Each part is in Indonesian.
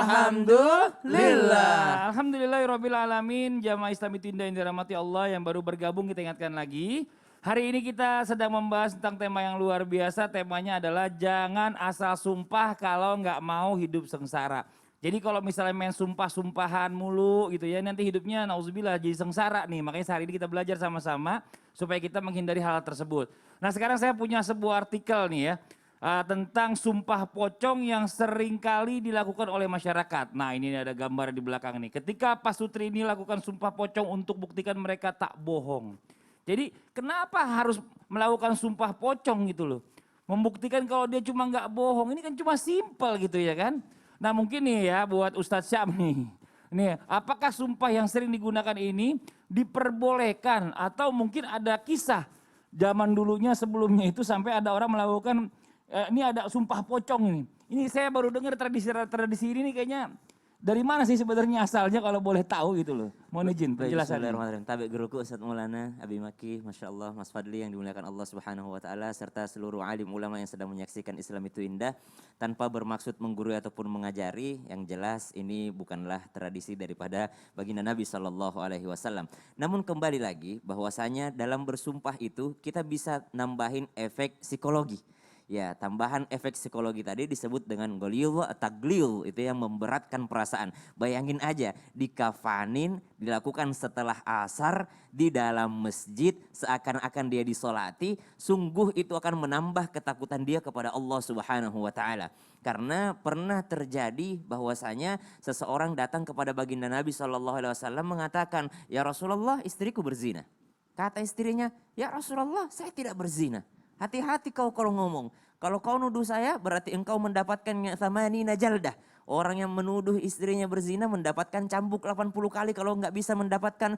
Alhamdulillah. Alhamdulillahirabbil alamin. Jamaah Islam itu indah yang dirahmati Allah yang baru bergabung kita ingatkan lagi. Hari ini kita sedang membahas tentang tema yang luar biasa. Temanya adalah jangan asal sumpah kalau nggak mau hidup sengsara. Jadi kalau misalnya main sumpah-sumpahan mulu gitu ya, nanti hidupnya nauzubillah jadi sengsara nih. Makanya hari ini kita belajar sama-sama supaya kita menghindari hal tersebut. Nah sekarang saya punya sebuah artikel nih ya. Tentang sumpah pocong yang seringkali dilakukan oleh masyarakat. Nah ini ada gambar di belakang nih. Ketika Pak Sutri ini lakukan sumpah pocong untuk buktikan mereka tak bohong. Jadi kenapa harus melakukan sumpah pocong gitu loh. Membuktikan kalau dia cuma nggak bohong, ini kan cuma simpel gitu ya kan. Nah mungkin nih ya buat Ustadz Syam nih. Nih, apakah sumpah yang sering digunakan ini diperbolehkan atau mungkin ada kisah zaman dulunya sebelumnya itu sampai ada orang melakukan ini ada sumpah pocong ini. Ini saya baru dengar tradisi ini kayaknya dari mana sih sebenarnya asalnya kalau boleh tahu gitu loh. Mohon izin penjelasan. Bismillahirrahmanirrahim. Tabi guruku Ustaz Maulana Abi Maki, Masya Allah, Mas Fadli yang dimuliakan Allah Subhanahu Wa Taala serta seluruh alim ulama yang sedang menyaksikan Islam itu indah tanpa bermaksud menggurui ataupun mengajari. Yang jelas ini bukanlah tradisi daripada baginda Nabi Sallallahu Alaihi Wasallam. Namun kembali lagi bahwasanya dalam bersumpah itu kita bisa nambahin efek psikologi. Ya, tambahan efek psikologi tadi disebut dengan golil taglil, itu yang memberatkan perasaan. Bayangin aja, dikafanin, dilakukan setelah asar di dalam masjid, seakan-akan dia disolati, sungguh itu akan menambah ketakutan dia kepada Allah Subhanahu wa Ta'ala. Karena pernah terjadi bahwasanya seseorang datang kepada baginda Nabi SAW mengatakan, "Ya Rasulullah, istriku berzina." Kata istrinya, "Ya Rasulullah, saya tidak berzina." Hati-hati kau kalau ngomong. Kalau kau nuduh saya berarti engkau mendapatkan thamanina jaldah. Orang yang menuduh istrinya berzina mendapatkan cambuk 80 kali kalau nggak bisa mendapatkan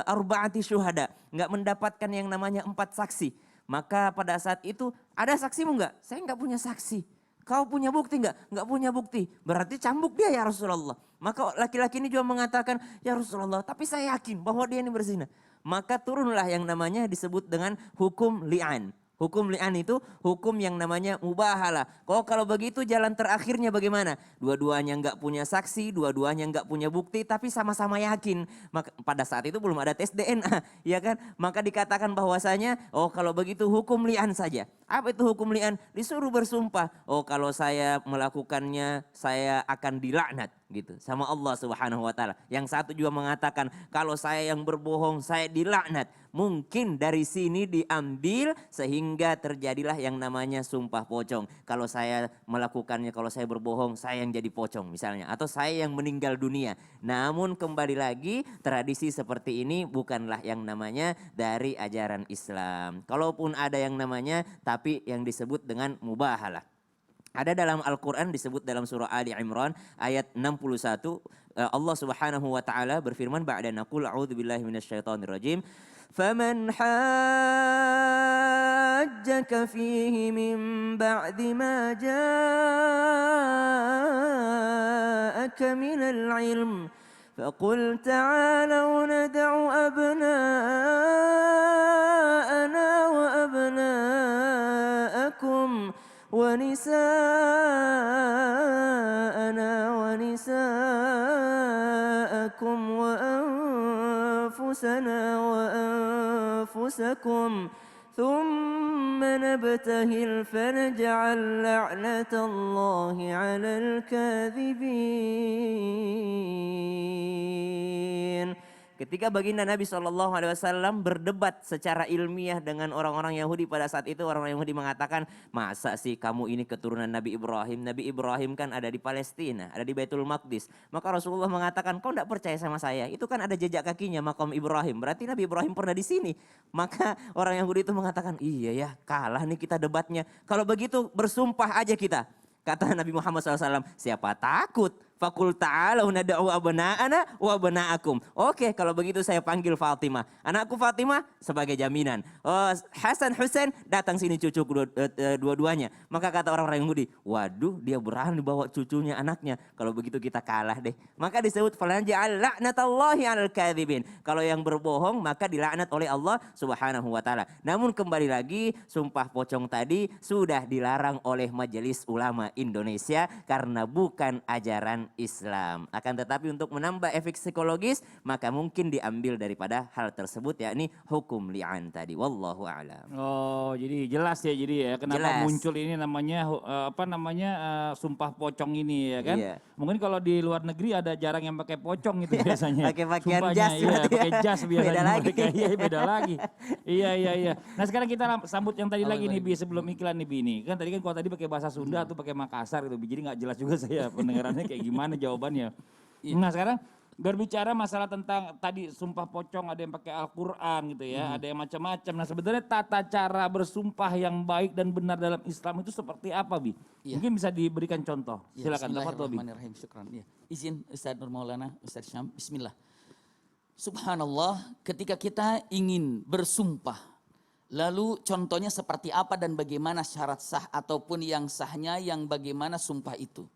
arba'ati syuhada. Nggak mendapatkan yang namanya 4 saksi. Maka pada saat itu ada saksimu nggak? Saya nggak punya saksi. Kau punya bukti nggak? Nggak punya bukti. Berarti cambuk dia ya Rasulullah. Maka laki-laki ini juga mengatakan, "Ya Rasulullah, tapi saya yakin bahwa dia ini berzina." Maka turunlah yang namanya disebut dengan hukum li'an. Hukum li'an itu hukum yang namanya mubahalah. Kalau begitu jalan terakhirnya bagaimana? Dua-duanya nggak punya saksi, dua-duanya nggak punya bukti, tapi sama-sama yakin. Maka pada saat itu belum ada tes DNA, ya kan? Maka dikatakan bahwasanya, oh kalau begitu hukum li'an saja. Apa itu hukum li'an? Disuruh bersumpah. Oh kalau saya melakukannya, saya akan dilaknat gitu sama Allah Subhanahu wa Ta'ala. Yang satu juga mengatakan kalau saya yang berbohong saya dilaknat. Mungkin dari sini diambil sehingga terjadilah yang namanya sumpah pocong. Kalau saya melakukannya, kalau saya berbohong saya yang jadi pocong misalnya. Atau saya yang meninggal dunia. Namun kembali lagi tradisi seperti ini bukanlah yang namanya dari ajaran Islam. Kalaupun ada yang namanya tapi yang disebut dengan mubahalah. Ada dalam Al-Quran disebut dalam surah Ali Imran ayat 61. Allah Subhanahu wa Ta'ala berfirman ba'da naqul a'udzubillahi minasyaitonir rajim. فَمَنْ حَاجَّكَ فِيهِ مِنْ بَعْدِ مَا جَاءَكَ مِنَ الْعِلْمِ فَقُلْ تَعَالَوْا نَدْعُ أَبْنَاءَنَا وَأَبْنَاءَكُمْ ونساءنا ونساءكم وأنفسنا وأنفسكم ثم نبتهل فنجعل لعنة الله على الكاذبين. Ketika baginda Nabi SAW berdebat secara ilmiah dengan orang-orang Yahudi pada saat itu, orang-orang Yahudi mengatakan, masa sih kamu ini keturunan Nabi Ibrahim? Nabi Ibrahim kan ada di Palestina, ada di Baitul Maqdis. Maka Rasulullah mengatakan, kau tidak percaya sama saya? Itu kan ada jejak kakinya makam Ibrahim, berarti Nabi Ibrahim pernah di sini. Maka orang Yahudi itu mengatakan, iya ya kalah nih kita debatnya. Kalau begitu bersumpah aja kita. Kata Nabi Muhammad SAW, siapa takut? Fakul ta'alau nada'u abna'ana wa abna'akum. Oke, kalau begitu saya panggil Fatimah. Anakku Fatimah sebagai jaminan. Oh, Hasan Husain datang sini cucuku dua-duanya. Maka kata orang-orang Yahudi, waduh dia berani bawa cucunya anaknya. Kalau begitu kita kalah deh. Maka disebut falanja'al la'natallahi 'alal kadzibin. Kalau yang berbohong maka dilaknat oleh Allah Subhanahu wa Ta'ala. Namun kembali lagi sumpah pocong tadi sudah dilarang oleh Majelis Ulama Indonesia karena bukan ajaran tentang Islam. Akan tetapi untuk menambah efek psikologis, maka mungkin diambil daripada hal tersebut, yakni hukum li'an tadi. Wallahu a'lam. Oh, jadi jelas ya jadi ya kenapa Jelas. muncul ini namanya sumpah pocong ini ya kan? Iya. Mungkin kalau di luar negeri ada jarang yang pakai pocong itu biasanya. Pakai pakaian Sumpahnya, jas iya, berarti ya. pakai jas biasanya Beda lagi. mereka. Iya, beda lagi. Iya. Nah, sekarang kita sambut yang tadi lagi nih Bi sebelum iklan nih Bi nih. Kan tadi kan kalau tadi pakai bahasa Sunda atau pakai Makassar gitu Bi. Jadi nggak jelas juga saya pendengarannya kayak gimana jawabannya. Nah, sekarang berbicara masalah tentang tadi sumpah pocong, ada yang pakai Al-Quran gitu ya, ada yang macam-macam. Nah sebenarnya tata cara bersumpah yang baik dan benar dalam Islam itu seperti apa Bi? Iya. Mungkin bisa diberikan contoh. Ya, Silakan tafadhol Bi. Bismillahirrahmanirrahim. Syukran. Ya. Izin Ustaz Nur Maulana, Ustaz Syam. Bismillah. Subhanallah, ketika kita ingin bersumpah, lalu contohnya seperti apa dan bagaimana syarat sah ataupun yang sahnya, yang bagaimana sumpah itu.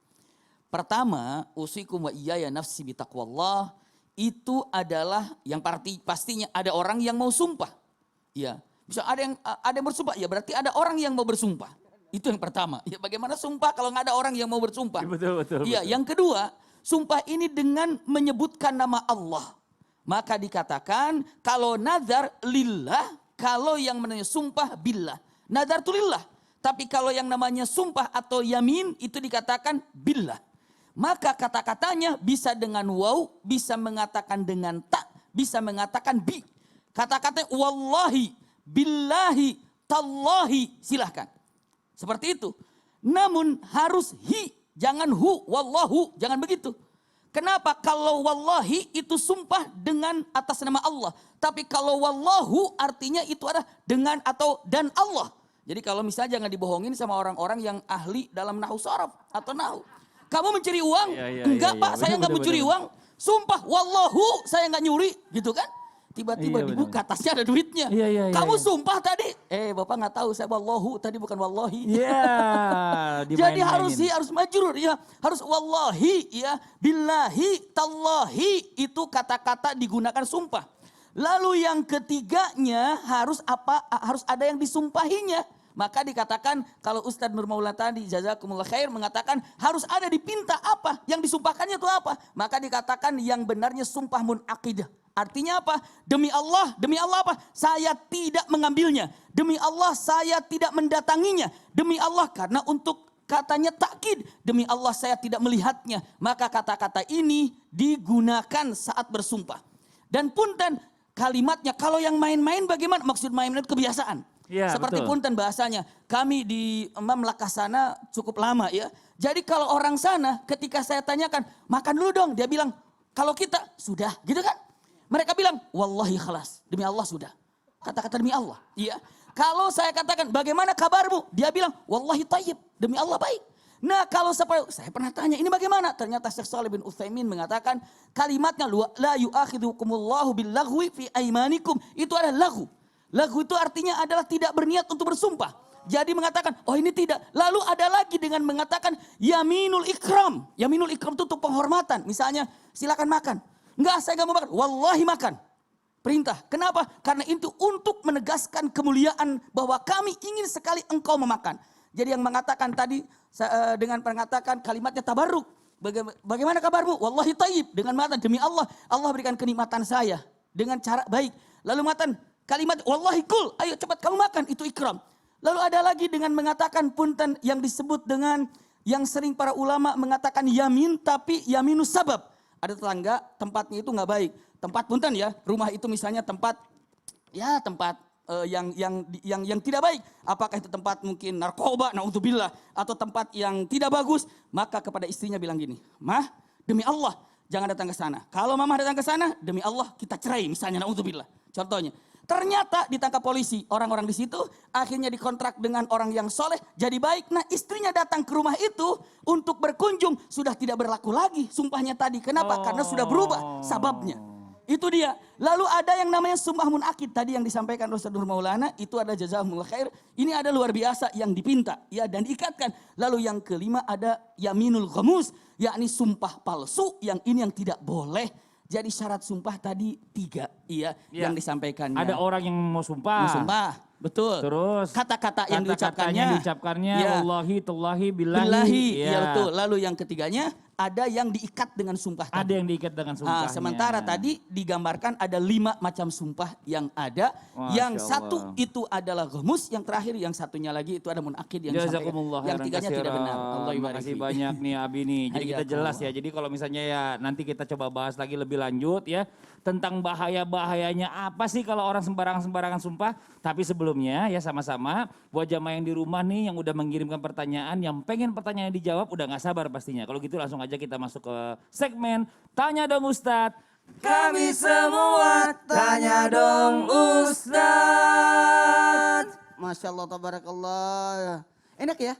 Pertama, usikum wa iyaya nafsi bitaqwallah, itu adalah yang pastinya ada orang yang mau sumpah. Ya, bisa ada yang bersumpah, ya berarti ada orang yang mau bersumpah. Itu yang pertama. Ya, bagaimana sumpah kalau nggak ada orang yang mau bersumpah? Betul. Iya, yang kedua, sumpah ini dengan menyebutkan nama Allah. Maka dikatakan kalau nazar lillah, kalau yang namanya sumpah billah. Nazar itu lillah. Tapi kalau yang namanya sumpah atau yamin itu dikatakan billah. Maka kata-katanya bisa dengan waw, bisa mengatakan dengan ta, bisa mengatakan bi. Kata-kata wallahi, billahi, tallahi, silahkan. Seperti itu. Namun harus hi, jangan hu, wallahu, jangan begitu. Kenapa? Kalau wallahi itu sumpah dengan atas nama Allah. Tapi kalau wallahu artinya itu adalah dengan atau dan Allah. Jadi kalau misalnya jangan dibohongin sama orang-orang yang ahli dalam nahu saraf atau nahu. Kamu mencuri uang? Enggak Pak, saya enggak mencuri uang. Sumpah wallahu saya enggak nyuri, gitu kan? Tiba-tiba dibuka tasnya ada duitnya. Kamu sumpah tadi? Bapak nggak tahu saya wallahu tadi bukan wallahi. Jadi harus majrur ya, harus wallahi ya, billahi, tallahi itu kata-kata digunakan sumpah. Lalu yang ketiganya harus apa? Harus ada yang disumpahinya. Maka dikatakan kalau Ustadz Nur Maulana tadi jazakumullah khair mengatakan harus ada dipinta apa? Yang disumpahkannya itu apa? Maka dikatakan yang benarnya sumpah munaqidah. Artinya apa? Demi Allah apa? Saya tidak mengambilnya. Demi Allah saya tidak mendatanginya. Demi Allah karena untuk katanya takkid. Demi Allah saya tidak melihatnya. Maka kata-kata ini digunakan saat bersumpah. Dan punten kalimatnya kalau yang main-main bagaimana? Maksud main-main kebiasaan. Ya, seperti betul. Punten bahasanya, kami di Mamlakah sana cukup lama ya. Jadi kalau orang sana ketika saya tanyakan, makan dulu dong. Dia bilang, kalau kita sudah gitu kan. Mereka bilang, wallahi khalas, demi Allah sudah. Kata-kata demi Allah. Iya. Kalau saya katakan, bagaimana kabarmu? Dia bilang, wallahi tayyib, demi Allah baik. Nah kalau saya pernah tanya, ini bagaimana? Ternyata Syekh Shalih bin Utsaimin mengatakan, kalimatnya, la yu'akhidukumullahu billaghwi fi aimanikum. Itu adalah lagu. Lagu itu artinya adalah tidak berniat untuk bersumpah. Jadi mengatakan, oh ini tidak. Lalu ada lagi dengan mengatakan yaminul ikram. Yaminul ikram itu untuk penghormatan. Misalnya silakan makan. Enggak, saya enggak mau makan. Wallahi makan. Perintah. Kenapa? Karena itu untuk menegaskan kemuliaan bahwa kami ingin sekali engkau memakan. Jadi yang mengatakan tadi dengan mengatakan kalimatnya tabarruk. Bagaimana kabarmu? Wallahi tayyib. Dengan mengatakan demi Allah, Allah berikan kenikmatan saya dengan cara baik. Lalu mengatakan kalimat wallahi kul, ayo cepat kamu makan, itu ikram. Lalu ada lagi dengan mengatakan punten yang disebut dengan yang sering para ulama mengatakan yamin tapi yaminus sabab. Ada tetangga tempatnya itu nggak baik. Tempat punten ya, rumah itu misalnya tempat yang tidak baik. Apakah itu tempat mungkin narkoba, naudzubillah, atau tempat yang tidak bagus, maka kepada istrinya bilang gini, "Mah, demi Allah jangan datang ke sana. Kalau mama datang ke sana, demi Allah kita cerai misalnya, naudzubillah." Contohnya. Ternyata ditangkap polisi, orang-orang di situ akhirnya dikontrak dengan orang yang soleh, jadi baik. Nah istrinya datang ke rumah itu untuk berkunjung, sudah tidak berlaku lagi sumpahnya tadi. Kenapa? Karena sudah berubah sababnya. Itu dia. Lalu ada yang namanya sumpah munakid tadi yang disampaikan Ustaz Nur Maulana, itu ada jazakumullah khair. Ini ada luar biasa yang dipinta ya dan diikatkan. Lalu yang kelima ada yaminul ghamus, yakni sumpah palsu, yang ini yang tidak boleh. Jadi syarat sumpah tadi 3 yang disampaikannya. Ada orang yang mau sumpah. Betul. Terus Kata-kata yang diucapkannya Ya. wallahi, tallahi, billahi. Billahi, Ya. ya betul. Lalu yang ketiganya ada yang diikat dengan sumpah Ada tadi. yang diikat dengan sumpahnya. Sementara tadi digambarkan ada 5 macam sumpah yang ada. Masya Yang Allah. satu itu adalah ghamus, yang terakhir yang satunya lagi itu ada munakid yang disampaikan. Jazakumullah Yang khairan tiganya tidak katsiran. benar. Allah Terima kasih banyak nih Abi nih. Jadi kita jelas ya. Jadi kalau misalnya ya nanti kita coba bahas lagi lebih lanjut ya. Tentang bahaya-bahayanya apa sih kalau orang sembarangan-sembarangan sumpah. Tapi sebelumnya ya sama-sama buat jamaah yang di rumah nih yang udah mengirimkan pertanyaan. Yang pengen pertanyaannya dijawab udah gak sabar pastinya. Kalau gitu langsung aja kita masuk ke segmen Tanya Dong Ustadz. Kami semua tanya dong Ustadz. Masya Allah, tabarakallah. Enak ya?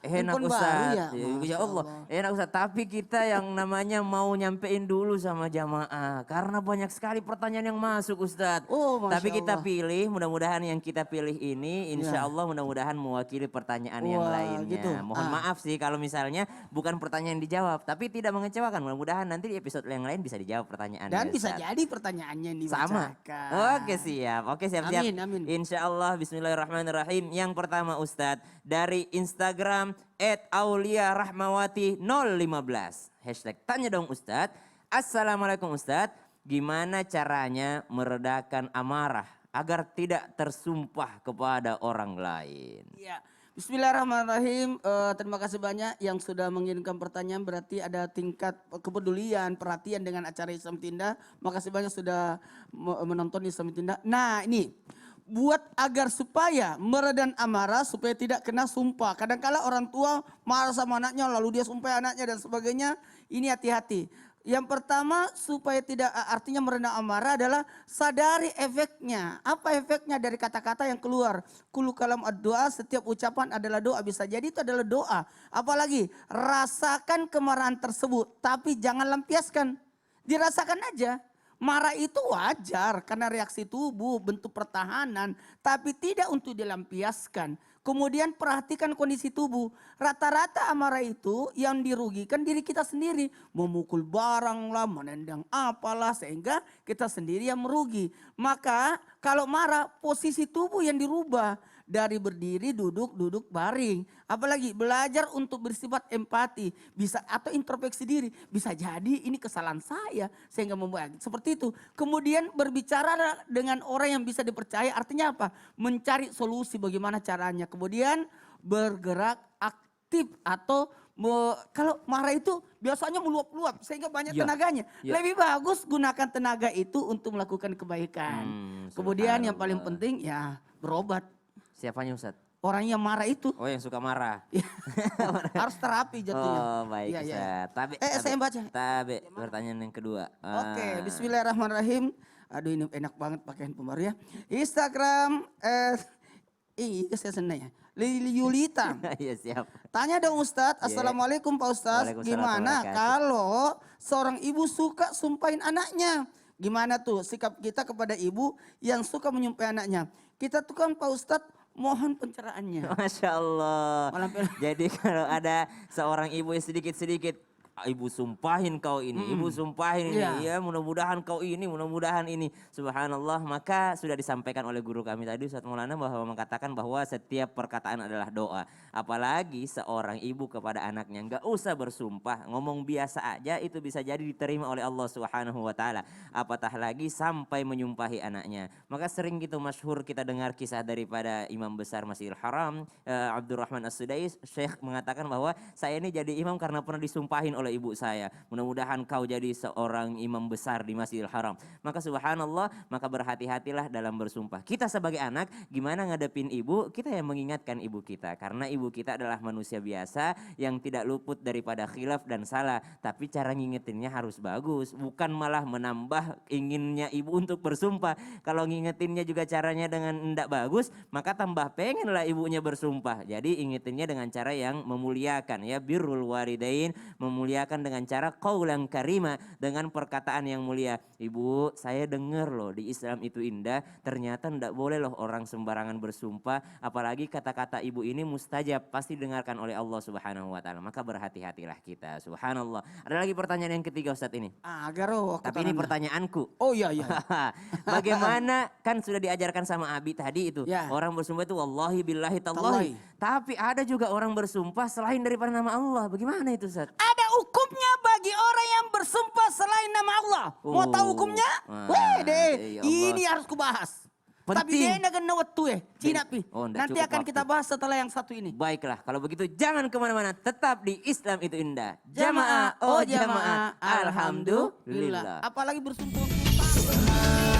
Enak handphone baru Ustaz, ya? ya Masya Allah. Enak Ustaz, tapi kita yang namanya mau nyampein dulu sama jamaah. Karena banyak sekali pertanyaan yang masuk Ustaz. Oh, Masya Tapi kita Allah. pilih, mudah-mudahan yang kita pilih ini insya Allah mudah-mudahan mewakili pertanyaan yang Wah, lainnya. gitu. Mohon maaf sih kalau misalnya bukan pertanyaan dijawab, tapi tidak mengecewakan. Mudah-mudahan nanti di episode yang lain bisa dijawab pertanyaannya. Dan bisa Ustaz. jadi pertanyaannya yang Sama. dibacakan. Oke siap. Oke siap-siap. Amin, amin. Insya Allah bismillahirrahmanirrahim. Yang pertama Ustadz dari Instagram @aulia_rahmawati015. Hashtag tanya dong Ustadz. Assalamualaikum Ustadz. Gimana caranya meredakan amarah agar tidak tersumpah kepada orang lain? Ya. Bismillahirrahmanirrahim. Terima kasih banyak yang sudah mengirimkan pertanyaan. Berarti ada tingkat kepedulian, perhatian dengan acara Islam Tinda. Makasih banyak sudah menonton Islam Tinda. Nah ini, buat agar supaya meredam amarah, supaya tidak kena sumpah. Kadang-kala orang tua marah sama anaknya, lalu dia sumpah anaknya dan sebagainya. Ini hati-hati. Yang pertama supaya tidak artinya meredam amarah adalah sadari efeknya. Apa efeknya dari kata-kata yang keluar? Kullu kalam ad-doa, setiap ucapan adalah doa. Bisa jadi itu adalah doa. Apalagi rasakan kemarahan tersebut tapi jangan lampiaskan. Dirasakan aja. Marah itu wajar karena reaksi tubuh, bentuk pertahanan. Tapi tidak untuk dilampiaskan. Kemudian perhatikan kondisi tubuh. Rata-rata amarah itu yang dirugikan diri kita sendiri. Memukul barang lah, menendang apalah sehingga kita sendiri yang merugi. Maka kalau marah posisi tubuh yang dirubah. Dari berdiri, duduk, duduk, baring. Apalagi belajar untuk bersifat empati. Bisa atau introspeksi diri. Bisa jadi ini kesalahan saya sehingga membuat seperti itu. Kemudian berbicara dengan orang yang bisa dipercaya artinya apa? Mencari solusi bagaimana caranya. Kemudian bergerak aktif atau kalau marah itu biasanya meluap-luap sehingga banyak tenaganya. Lebih bagus gunakan tenaga itu untuk melakukan kebaikan. Kemudian yang paling penting ya berobat. Siapanya Ustadz? Orang yang marah itu Oh yang suka marah. harus terapi jatuhnya. Oh baik Iya, iya. Ustadz. Tabe, Saya baca. Tabe, pertanyaan yang kedua. Oke, bismillahirrahmanirrahim. Aduh ini enak banget pakai handphone baru ya. Instagram, saya senang ya. Lili Yulita. Iya siap. Tanya dong Ustadz, Iya. Assalamualaikum Pak Ustadz. Waalaikumsalam Gimana warahmatullahi kalau seorang ibu suka sumpahin anaknya? Gimana tuh sikap kita kepada ibu yang suka menyumpahi anaknya? Kita tuh kan Pak Ustadz mohon pencerahannya. Masya Allah. Malam Jadi kalau ada seorang ibu yang sedikit-sedikit, ibu sumpahin kau ini, ibu sumpahin ini, Iya. ya mudah-mudahan kau ini, mudah-mudahan ini. Subhanallah, maka sudah disampaikan oleh guru kami tadi Ustaz Maulana bahwa mengatakan bahwa setiap perkataan adalah doa. Apalagi seorang ibu kepada anaknya, enggak usah bersumpah, ngomong biasa aja itu bisa jadi diterima oleh Allah Subhanahu wa taala. Apatah lagi sampai menyumpahi anaknya. Maka sering gitu masyhur kita dengar kisah daripada Imam Besar Masjidil Haram, Abdurrahman As-Sudais, Syekh mengatakan bahwa saya ini jadi imam karena pernah disumpahin oleh ibu saya. Mudah-mudahan kau jadi seorang imam besar di Masjidil Haram. Maka subhanallah, maka berhati-hatilah dalam bersumpah. Kita sebagai anak gimana ngadepin ibu? Kita yang mengingatkan ibu kita. Karena ibu kita adalah manusia biasa yang tidak luput daripada khilaf dan salah. Tapi cara ngingetinnya harus bagus. Bukan malah menambah inginnya ibu untuk bersumpah. Kalau ngingetinnya juga caranya dengan tidak bagus, maka tambah pengenlah ibunya bersumpah. Jadi ingetinnya dengan cara yang memuliakan ya. Birrul walidain, memuliakan dimuliakan dengan cara qaulan karima, dengan perkataan yang mulia. Ibu, saya dengar loh di Islam itu indah, ternyata tidak boleh loh orang sembarangan bersumpah, apalagi kata-kata ibu ini mustajab, pasti dengarkan oleh Allah Subhanahu wa taala. Maka berhati-hatilah kita. Subhanallah. Ada lagi pertanyaan yang ketiga Ustadz ini. Garo. Tapi ini pertanyaanku. Oh iya. Bagaimana kan sudah diajarkan sama Abi tadi itu. Ya. Orang bersumpah itu wallahi billahi Tallahi. tallahi. Tapi ada juga orang bersumpah selain daripada nama Allah. Bagaimana itu Ustaz? Ada hukumnya bagi orang yang bersumpah selain nama Allah. Mau tahu hukumnya? Wah, Weh, ya Allah. ini harus kubahas. Tapi Penting. dia kena waktu Cina pi. Oh, ndak Nanti cukup akan waktu. kita bahas setelah yang satu ini. Baiklah, kalau begitu jangan kemana-mana. Tetap di Islam itu indah. Jamaah, Jamaah, oh jamaah. Alhamdulillah. Apalagi bersumpah.